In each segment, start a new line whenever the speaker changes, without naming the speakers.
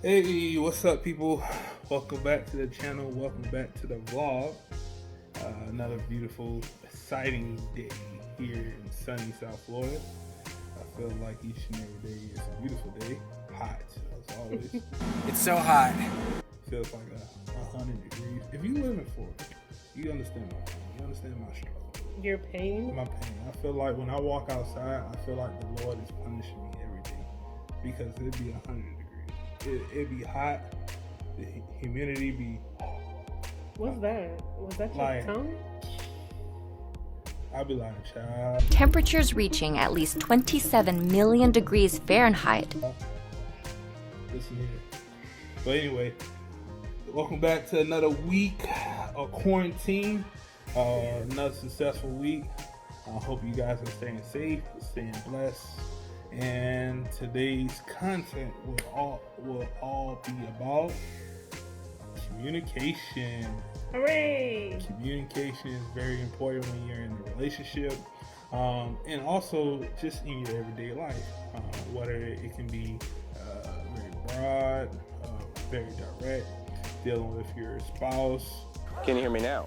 Hey, what's up, people? Welcome back to the channel. Welcome back to the vlog. Another beautiful, exciting day here in sunny South Florida. I feel like each and every day is a beautiful day. Hot, as always.
It's so hot.
Feels like 100 degrees. If you live in Florida, you understand my pain. You understand my struggle.
Your pain?
My pain. I feel like when I walk outside, I feel like the Lord is punishing me every day because it'd be 100 degrees. It'd be hot. The humidity be.
What's that? Was that your
like,
tongue?
I'd be like, child.
Temperatures reaching at least 27 million degrees Fahrenheit.
Listen here. But anyway, welcome back to another week of quarantine. Another successful week. I hope you guys are staying safe, staying blessed. And today's content will all be about communication.
Hooray!
Communication is very important when you're in a relationship, and also just in your everyday life. Whether it can be very broad, very direct, dealing with your spouse.
Can you hear me now?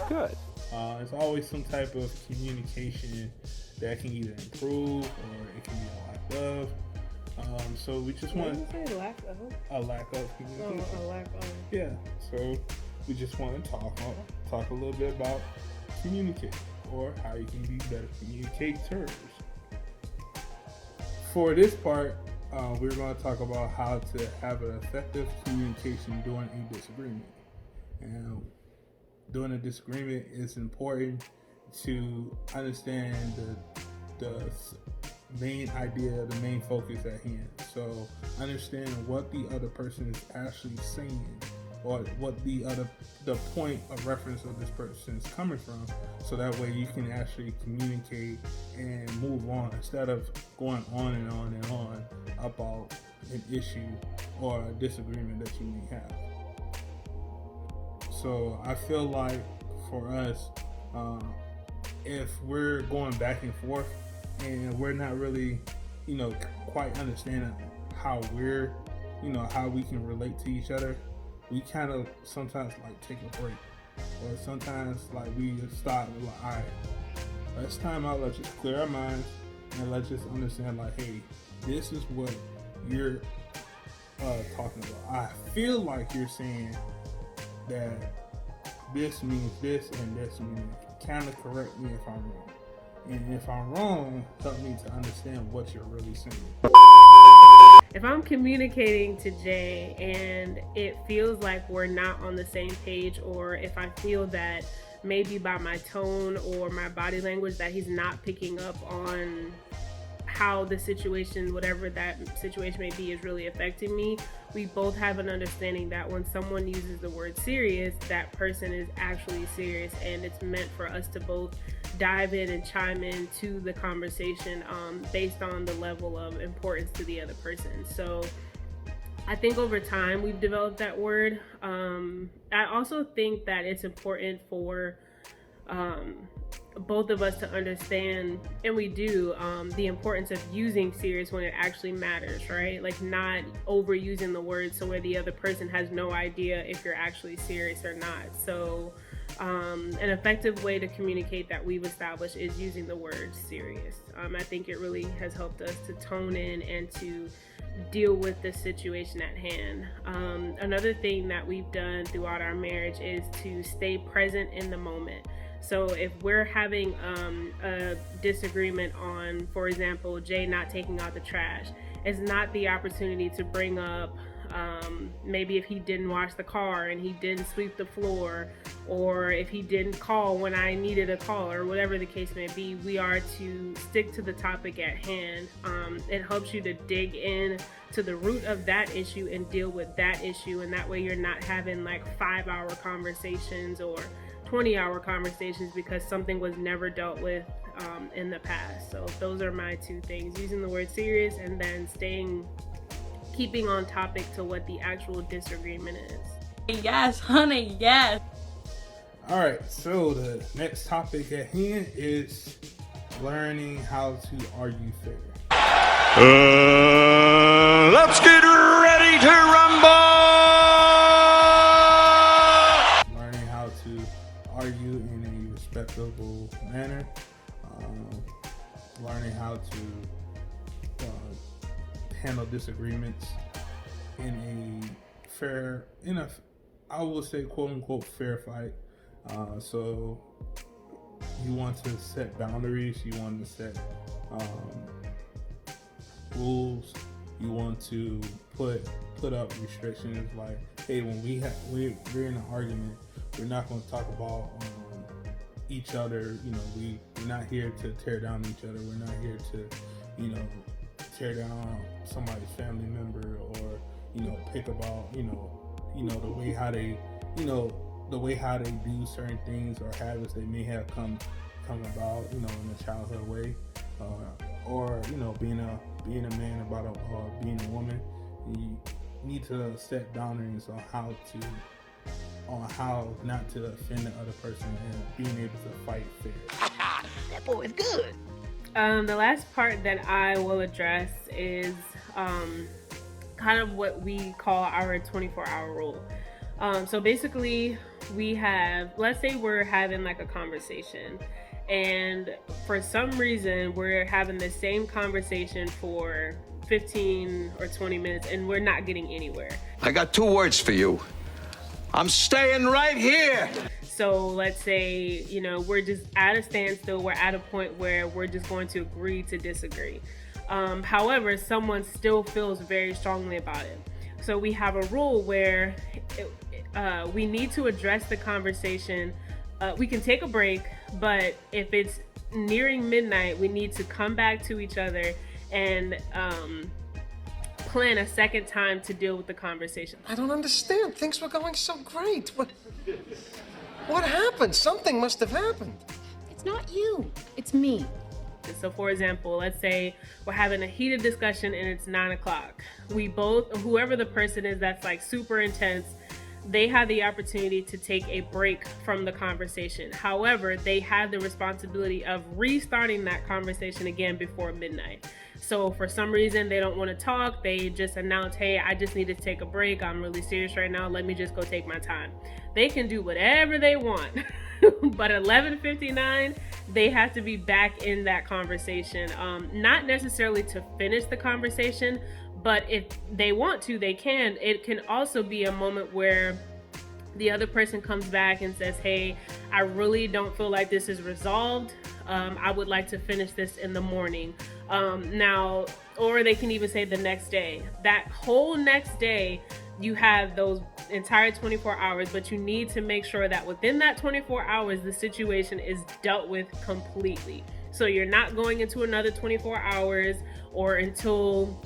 Good.
There's always some type of communication that can either improve or it can be a lack of. So we just want
say lack of?
a lack of communication.
Oh, a lack of.
Yeah. So we just want to talk a little bit about communicating or how you can be better communicators. For this part, we're going to talk about how to have an effective communication during a disagreement. And during a disagreement, it's important to understand the main idea, the main focus at hand. So understand what the other person is actually saying, or what the point of reference of this person is coming from, so that way you can actually communicate and move on instead of going on and on and on about an issue or a disagreement that you may have. So I feel like for us, if we're going back and forth and we're not really, quite understanding how how we can relate to each other, we kind of sometimes like take a break, or sometimes like we stop and like, all right, let's time out, let's just clear our minds and let's just understand like, hey, this is what you're talking about. I feel like you're saying that this means this and this means, kind of correct me if I'm wrong. And if I'm wrong, help me to understand what you're really saying.
If I'm communicating to Jay and it feels like we're not on the same page, or if I feel that maybe by my tone or my body language that he's not picking up on how the situation, whatever that situation may be, is really affecting me, we both have an understanding that when someone uses the word serious, that person is actually serious, and it's meant for us to both dive in and chime in to the conversation based on the level of importance to the other person. So I think over time we've developed that word. I also think that it's important for both of us to understand, and we do, the importance of using serious when it actually matters, right? Like not overusing the word so where the other person has no idea if you're actually serious or not. So an effective way to communicate that we've established is using the word serious. I think it really has helped us to tone in and to deal with the situation at hand. Another thing that we've done throughout our marriage is to stay present in the moment. So if we're having a disagreement on, for example, Jay not taking out the trash, it's not the opportunity to bring up maybe if he didn't wash the car and he didn't sweep the floor, or if he didn't call when I needed a call, or whatever the case may be. We are to stick to the topic at hand. It helps you to dig in to the root of that issue and deal with that issue, and that way you're not having like 5-hour conversations or 20-hour conversations because something was never dealt with in the past. So those are my two things: using the word serious and then keeping on topic to what the actual disagreement is.
Yes, honey, yes.
All right, so the next topic at hand is learning how to argue fair.
Let's get ready
civil manner, learning how to handle disagreements in I would say, quote unquote, fair fight. So you want to set boundaries, you want to set rules, you want to put up restrictions like, hey, when we're in an argument, we're not going to talk about each other. We're not here to tear down each other. We're not here to tear down somebody's family member, or pick about the way how they do certain things or habits they may have come about in a childhood way, or being a man about being a woman. You need to set boundaries on how not to offend the other person and being able to fight fair.
That boy is good.
The last part that I will address is kind of what we call our 24-hour rule. So basically, let's say we're having like a conversation, and for some reason we're having the same conversation for 15 or 20 minutes and we're not getting anywhere.
I got 2 words for you. I'm staying right here.
So let's say, we're just at a standstill. We're at a point where we're just going to agree to disagree. However, someone still feels very strongly about it. So we have a rule where we need to address the conversation. We can take a break, but if it's nearing midnight, we need to come back to each other and plan a second time to deal with the conversation.
I don't understand. Things were going so great. What happened? Something must have happened.
It's not you. It's me.
So for example, let's say we're having a heated discussion and it's 9 o'clock. We both, whoever the person is that's like super intense, they have the opportunity to take a break from the conversation. However, they have the responsibility of restarting that conversation again before midnight. So for some reason they don't want to talk, they just announce, hey, I just need to take a break. I'm really serious right now. Let me just go take my time. They can do whatever they want. But 11:59, they have to be back in that conversation. Not necessarily to finish the conversation, but if they want to, they can. It can also be a moment where the other person comes back and says, hey, I really don't feel like this is resolved. I would like to finish this in the morning. Now, or they can even say the next day. That whole next day, you have those entire 24 hours, but you need to make sure that within that 24 hours, the situation is dealt with completely. So you're not going into another 24 hours or until,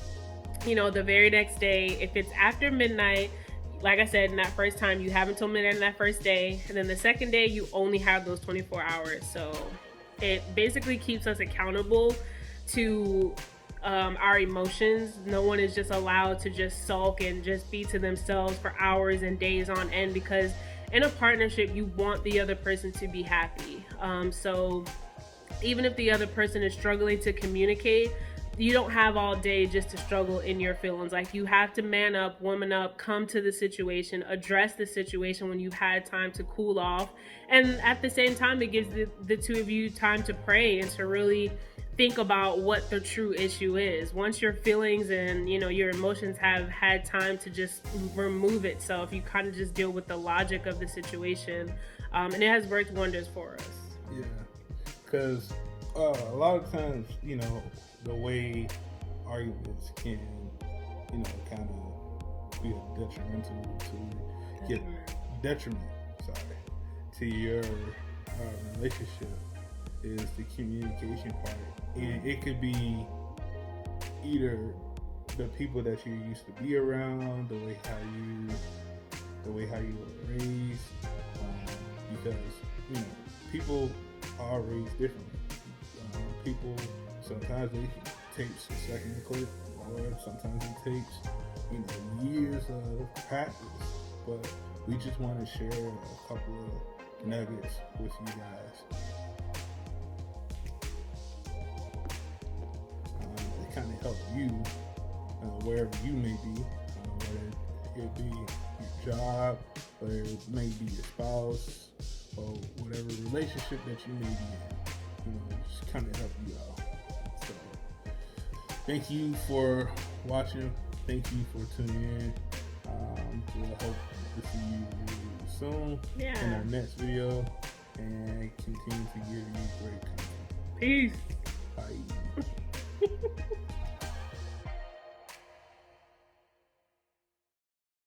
the very next day. If it's after midnight, like I said, in that first time, you have until midnight in that first day. And then the second day, you only have those 24 hours. So it basically keeps us accountable to our emotions. No one is just allowed to just sulk and just be to themselves for hours and days on end, because in a partnership, you want the other person to be happy. So even if the other person is struggling to communicate, you don't have all day just to struggle in your feelings. Like, you have to man up, woman up, come to the situation, address the situation when you've had time to cool off. And at the same time, it gives the two of you time to pray and to really think about what the true issue is. Once your feelings and your emotions have had time to just remove itself, you kind of just deal with the logic of the situation, and it has worked wonders for us.
Yeah, because a lot of times, the way arguments can, kind of be detrimental to your relationship is the communication part. And it could be either the people that you used to be around, the way how you were raised, because people are raised differently. People sometimes it takes a second to click, or sometimes it takes years of practice. But we just want to share a couple of nuggets with you guys. It kind of help you wherever you may be, whether it be your job, whether it may be your spouse, or whatever relationship that you may be in. You know, just kind of help you out. So, thank you for watching. Thank you for tuning in. We'll hope to see you really soon in our next video, and continue to give you great content.
Peace.
Bye.